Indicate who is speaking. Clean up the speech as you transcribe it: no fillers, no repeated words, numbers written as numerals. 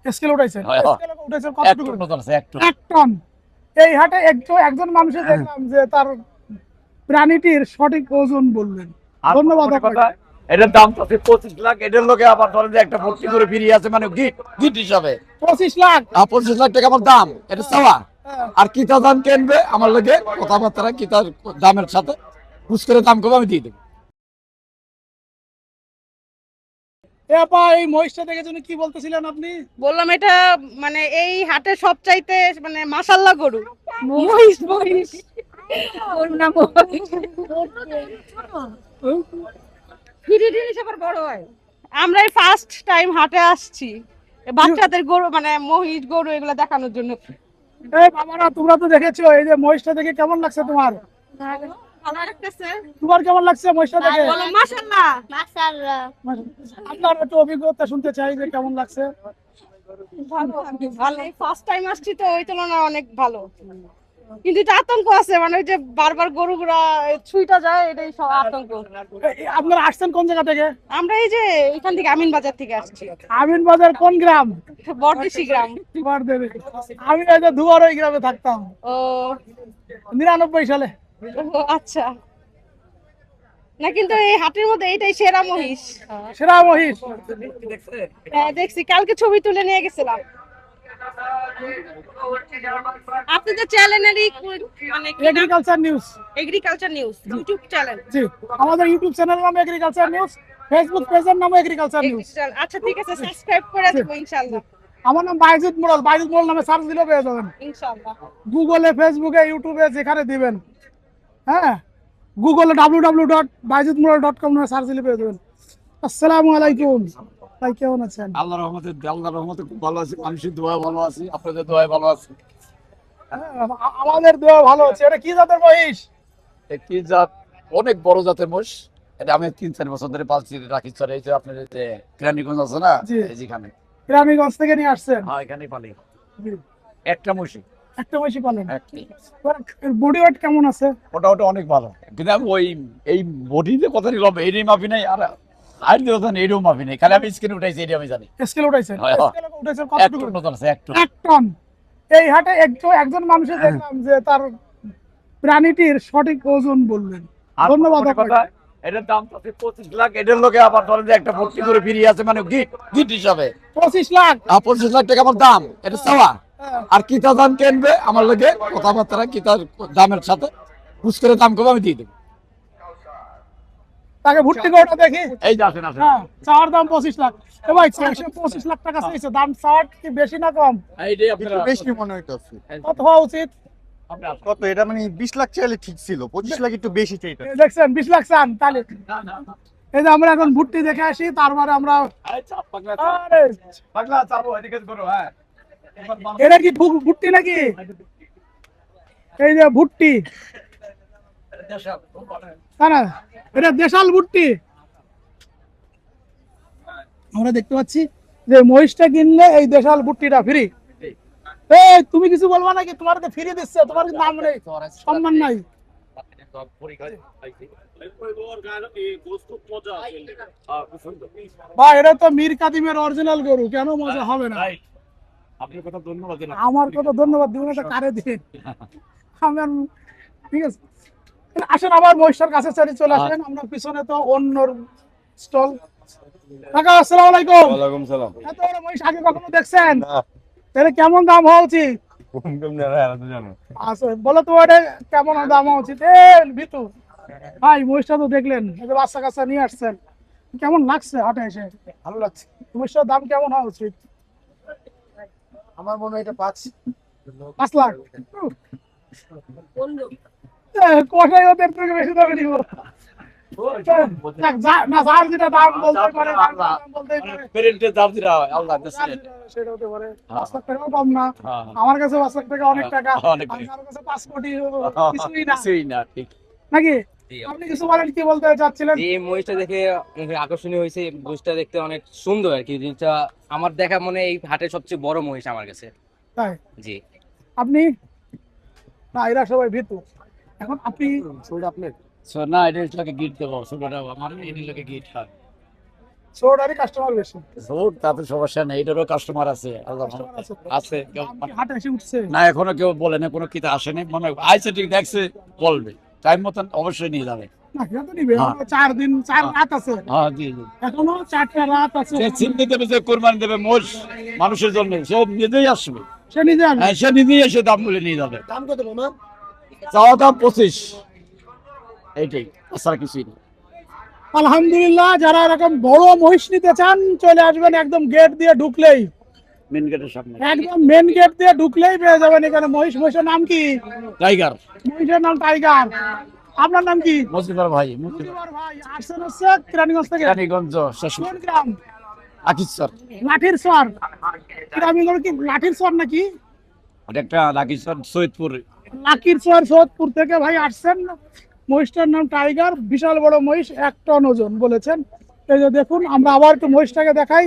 Speaker 1: Scale উঠাইছেন?
Speaker 2: হয়, হয়।
Speaker 1: স্কেলে উঠাইছেন
Speaker 2: এক
Speaker 1: কতটুকু?
Speaker 2: টন ওজন আছে, এক টন।
Speaker 1: 1 টন। এই হাটে একজন মানুষে দেখলাম যে তার প্রাণীটির সঠিক ওজন বললেন।
Speaker 2: আর
Speaker 1: ধন্যবাদ
Speaker 2: মোটামুটি কথা,
Speaker 1: আপনাকে।
Speaker 2: এটার দাম তো আছে 25 লাখ। এটার লোকে আবার ধরেন যে একটা ভর্তি করে ফিরিয়ে আছে, মানে গিট গিট হিসাবে।
Speaker 1: 25 লাখ?
Speaker 2: 25 লাখ টাকা আমার দাম, এটা চাওয়া।
Speaker 1: হ্যাঁ।
Speaker 2: আর কিতা দাম কিনবে আমার লোকে কথাবার্তা, কিতার দামের সাথে বুঝ করে দাম কবে আমি দিয়ে দেবো।
Speaker 1: এ আপা, এই মহিষটা দেখে যেন কি বলতেছিলেন আপনি?
Speaker 3: বললাম এটা মানে এই হাটে সবচাইতে মানে মাশাআল্লাহ গরু। মহিষ মহিষ গরু না মহিষ। ধীরে সবার বড় হয়। আমরা এই ফার্স্ট টাইম হাটে আসছি বাচ্চাদের গরু মানে মহিষ গরু এগুলো দেখানোর জন্য।
Speaker 1: এই বাবারা, তোমরা তো দেখেছো, এই যে মহিষটা দেখে কেমন লাগছে তোমার?
Speaker 3: ভালো লাগতেছে।
Speaker 1: তোমার কেমন লাগছে মহিষটা দেখে?
Speaker 3: বলো মাশাআল্লাহ।
Speaker 1: আপনার একটু অভিজ্ঞতা শুনতে চাই যে কেমন লাগছে।
Speaker 3: ভালো ভালো। ফার্স্ট টাইম আসছি তো ওই তুলনায় অনেক ভালো। কিন্তু এটা আতঙ্ক আছে, মানে ওই যে বারবার গরুগুলা ছুঁইটা যায়, এটাই সব আতঙ্ক।
Speaker 1: আপনারা আসছেন কোন জায়গা থেকে?
Speaker 3: আমরা এই যে এখান থেকে আমিন বাজার থেকে আসছি।
Speaker 1: আমিন বাজার কোন গ্রাম?
Speaker 3: বরদেশি গ্রাম।
Speaker 1: বারদেবে। আমি এই যে দুয়ার ওই গ্রামে থাকতাম
Speaker 3: ও
Speaker 1: 99 সালে।
Speaker 3: ও, আচ্ছা। না কিন্তু এই হাটের মধ্যে এইটাই সেরা মহিষ।
Speaker 1: সেরা মহিষ।
Speaker 3: হ্যাঁ দেখছি, কালকে ছবি তুলে নিয়ে গেছিলাম। আপনাদের চ্যানেলেরই মানে
Speaker 1: agriculture news.
Speaker 3: Agriculture news YouTube channel.
Speaker 1: জি, আমাদের ইউটিউব চ্যানেল নাম এগ্রিকালচার নিউজ, ফেসবুক পেজের নাম এগ্রিকালচার নিউজ।
Speaker 3: আচ্ছা ঠিক আছে, সাবস্ক্রাইব করে দেব ইনশাআল্লাহ।
Speaker 1: আমার নাম বাইজিদ মোড়ল। বাইজিদ মোড়ল নামে সার্চ দিলেও পেয়ে যাবেন।
Speaker 3: ইনশাআল্লাহ।
Speaker 1: গুগলে, ফেসবুকে, ইউটিউবে যেখানে দিবেন, হ্যাঁ, গুগলে www.baizidmoral.com নামে সার্চ দিলে পেয়ে যাবেন। আসসালামু আলাইকুম ভাই, কেমন আছেন?
Speaker 2: আল্লাহর রহমতে খুব ভালো আছি, মানুষের দোয়ায় ভালো আছি, আপনাদের দোয়ায় ভালো আছি।
Speaker 1: হ্যাঁ, আমাদের দোয়া ভালো আছে। এটা কি জাতের মহিষ?
Speaker 2: একটি জাত, অনেক বড় জাতের মোষ। এটা আমি 3-4 বছর ধরে পালছি, রাখি চলে। এই যে আপনার এই যে কেরানীগঞ্জ আছে না,
Speaker 1: জি।
Speaker 2: এই যেখানে,
Speaker 1: গ্রামীগঞ্জ থেকে নিয়ে আসছেন?
Speaker 2: হ্যাঁ এখানেই পালি।
Speaker 1: জি।
Speaker 2: একটা মহিষী,
Speaker 1: একটা মহিষই পালেন?
Speaker 2: একটি।
Speaker 1: বডি ওয়েট কেমন আছে?
Speaker 2: মোটামুটি অনেক ভালো, কিন্তু আমি ওই এই বডিতে কথা নিলাম, এইটাই মাপি নাই, আর আর কথা নেই, এইটাও মাপি নাই, খালি আমি স্ক্রিন উঠাইছি, এটা আমি জানি।
Speaker 1: স্কেল উঠাইছেন?
Speaker 2: হয়, হয়।
Speaker 1: স্কেলে উঠাইছেন
Speaker 2: 1
Speaker 1: কতটুকু?
Speaker 2: টন ওজন আছে, 1 টন।
Speaker 1: 1 টন। এই হাটে একজন মানুষে দেখলাম যে তার প্রাণীটির সঠিক ওজন বললেন।
Speaker 2: আর
Speaker 1: ধন্যবাদ
Speaker 2: মোটামুটি কথা,
Speaker 1: আপনাকে।
Speaker 2: এটার দাম তো আছে 25 লাখ। এটার লোকে আবার ধরেন যে একটা ভর্তি করে ফিরিয়ে আছে, মানে গিট গিট হিসাবে।
Speaker 1: 25 লাখ?
Speaker 2: 25 লাখ টাকা আমার দাম, এটা চাওয়া।
Speaker 1: হ্যাঁ।
Speaker 2: আর কিতা দাম কিনবে আমার লোকে কথাবার্তা, কিতার দামের সাথে বুঝ করে দাম কবে আমি দিয়ে দেবো।
Speaker 1: তাকে ভর্তি করে দেখি।
Speaker 2: এই যে আসেন আসেন।
Speaker 1: হ্যাঁ, চাওয়ার দাম 25 লাখ। এ ভাই, 25 লাখ টাকা চাইছে, দাম চাওয়ার কি বেশি না কম?
Speaker 2: এইটাই আপনারা
Speaker 4: একটু বেশি মনে হইতেছে।
Speaker 1: কত হওয়া উচিত?
Speaker 4: কত এটা মানে 20 লাখ চাইলে ঠিক ছিল, 25 লাখ একটু বেশি চাইতে।
Speaker 1: দেখছেন 20 লাখ চান? তাহলে
Speaker 2: না, না, না।
Speaker 1: এই যে আমরা এখন ভুট্টি দেখে আসি, তারপরে আমরা
Speaker 2: এই চাপ, পাগলা চাপ।
Speaker 1: আরে
Speaker 2: পাগলা চাপো, এদিকে করো, হ্যাঁ।
Speaker 1: এটা কি ভুট্টি নাকি? এই যে ভুট্টি, না না, এটা দেশাল ভুট্টি। আমরা দেখতে পাচ্ছি যে মহিষটা কিনলে এই দেশাল ভুট্টিটা ফ্রি। এই তুমি কিছু বলবা নাকি? তোমার তো ফ্রি দিচ্ছে, তোমার কি দাম নেই, সম্মান নাই? ভাই, এটা তো মীর কাদিমের অরিজিনাল গরু, কেন মজা হবে না?
Speaker 2: আপনার কথা ধন্যবাদ দিলাম।
Speaker 1: আমার কথা ধন্যবাদ দিব না, কারে দিন আমার। ঠিক আছে, আসেন আবার মহিষার কাছে চলে আসেন। আমরা পিছনে তো অন্য স্টল। কাকা আসসালামু আলাইকুম।
Speaker 4: ওয়ালাইকুম সালাম।
Speaker 1: এত বড় মহিষ আগে কখনো দেখছেন?
Speaker 4: না,
Speaker 1: তাহলে কেমন দাম হওয়া উচিত?
Speaker 4: কম কম না রে, তো জানো।
Speaker 1: আচ্ছা বলো তো, এটা কেমন দাম হওয়া উচিত? এ ভিতু ভাই, মহিষটা তো দেখলেন, এই যে বাচ্চা কাচ্চা নিয়ে আসছেন, কেমন লাগছে হাটে এসে?
Speaker 4: ভালো লাগছে।
Speaker 1: মহিষটার দাম কেমন হওয়া উচিত?
Speaker 4: আমার মনে হয় এটা 5
Speaker 1: 5 লাখ? কোথায় ওদের থেকে বেশি দামে নিব? না, যার যেটা দাম বলতে পারে, দাম বলতেই পারে।
Speaker 2: পেরেন্টের দাম দিরা হয়, আল্লাহ
Speaker 1: যার
Speaker 2: দেশে।
Speaker 1: যেটা সেটা হতে পারে। 5 লাখ টাকাও কম না।
Speaker 2: হ্যাঁ।
Speaker 1: আমার কাছে 5 লাখ টাকা অনেক টাকা,
Speaker 2: অনেক।
Speaker 1: আর কারো কাছে 5 কোটি কিছুই না,
Speaker 2: কিছুই না, ঠিক।
Speaker 1: নাকি? আপনি কিছু বলেন, কি বলতে চাচ্ছিলেন?
Speaker 5: এই মহিষটা দেখে অনেক আকর্ষণীয় হয়েছে। মহিষটা দেখতে অনেক সুন্দর আর কি। জিনিসটা আমার দেখা মনে এই হাটের সবচেয়ে বড় মহিষ আমার কাছে।
Speaker 1: তাই?
Speaker 5: জি।
Speaker 1: আপনি? না, এরা সবাই ভীতু। এখন আপনি
Speaker 2: না, এটা লোকে গিট দেবো, ছোটটা আমার এই লোকে গিট হয়।
Speaker 1: ছোটটারই কাস্টমার বেশি।
Speaker 2: জোর তাতে সমস্যা নেই, এটারও কাস্টমার আছে, আল্লাহর
Speaker 1: কাস্টমার
Speaker 2: রহমতে।
Speaker 1: আছে।
Speaker 2: আছে কেউ
Speaker 1: দাম কি হাটে এসে উঠছে?
Speaker 2: না, এখনো কেউ বলে না, কোনো কিতা আসেনি, মনে হয় আইসে ঠিক দেখছে, বলবে টাইম মতন অবশ্যই নিয়ে যাবে।
Speaker 1: না সেটা তো নিবে,
Speaker 2: হ্যাঁ।
Speaker 1: এখনো 4 দিন 4 রাত আছে,
Speaker 2: হ্যাঁ জি জি।
Speaker 1: এখনো 4টা রাত আছে।
Speaker 2: সে চিন্তা দেবে, যে কোরবানি দেবে মোষ মানুষের জন্য, সে নিজেই আসবে।
Speaker 1: সে নিজে আনবে।
Speaker 2: হ্যাঁ, সে নিজেই এসে দাম বলে নিয়ে যাবে।
Speaker 1: দাম কত মামা?
Speaker 2: চাওয়া দাম 25, এইটাই, তাছাড়া কিছুই না।
Speaker 1: আলহামদুলিল্লাহ, যারা এরকম বড় মহিষ নিতে চান চলে আসবেন, একদম গেট দিয়ে ঢুকলেই,
Speaker 2: মেন গেটের সামনে
Speaker 1: একদম মেন গেট দিয়ে ঢুকলেই পেয়ে যাবেন এখানে মহিষ। মহিষের নাম কি?
Speaker 2: টাইগার।
Speaker 1: মহিষের নাম টাইগার। আপনার নাম কি?
Speaker 2: মজিবর ভাই,
Speaker 1: মুজিবর ভাই। আসছেন হচ্ছে কিরানীগঞ্জ থেকে?
Speaker 2: রানীগঞ্জ শেষ
Speaker 1: কোন গ্রাম?
Speaker 2: আকিসর।
Speaker 1: লাঠির চর। কিরানীগঞ্জ কি লাঠির চর নাকি?
Speaker 2: এটা একটা আকিসর, সৈয়দপুর।
Speaker 1: লাকির চর সৈয়দপুর থেকে ভাই আসছেন। মহিষটার নাম টাইগার, বিশাল বড় মহিষ, 1 টন ওজন বলেছেন। এই যে দেখুন, আমরা আবার একটু মহিষটাকে দেখাই।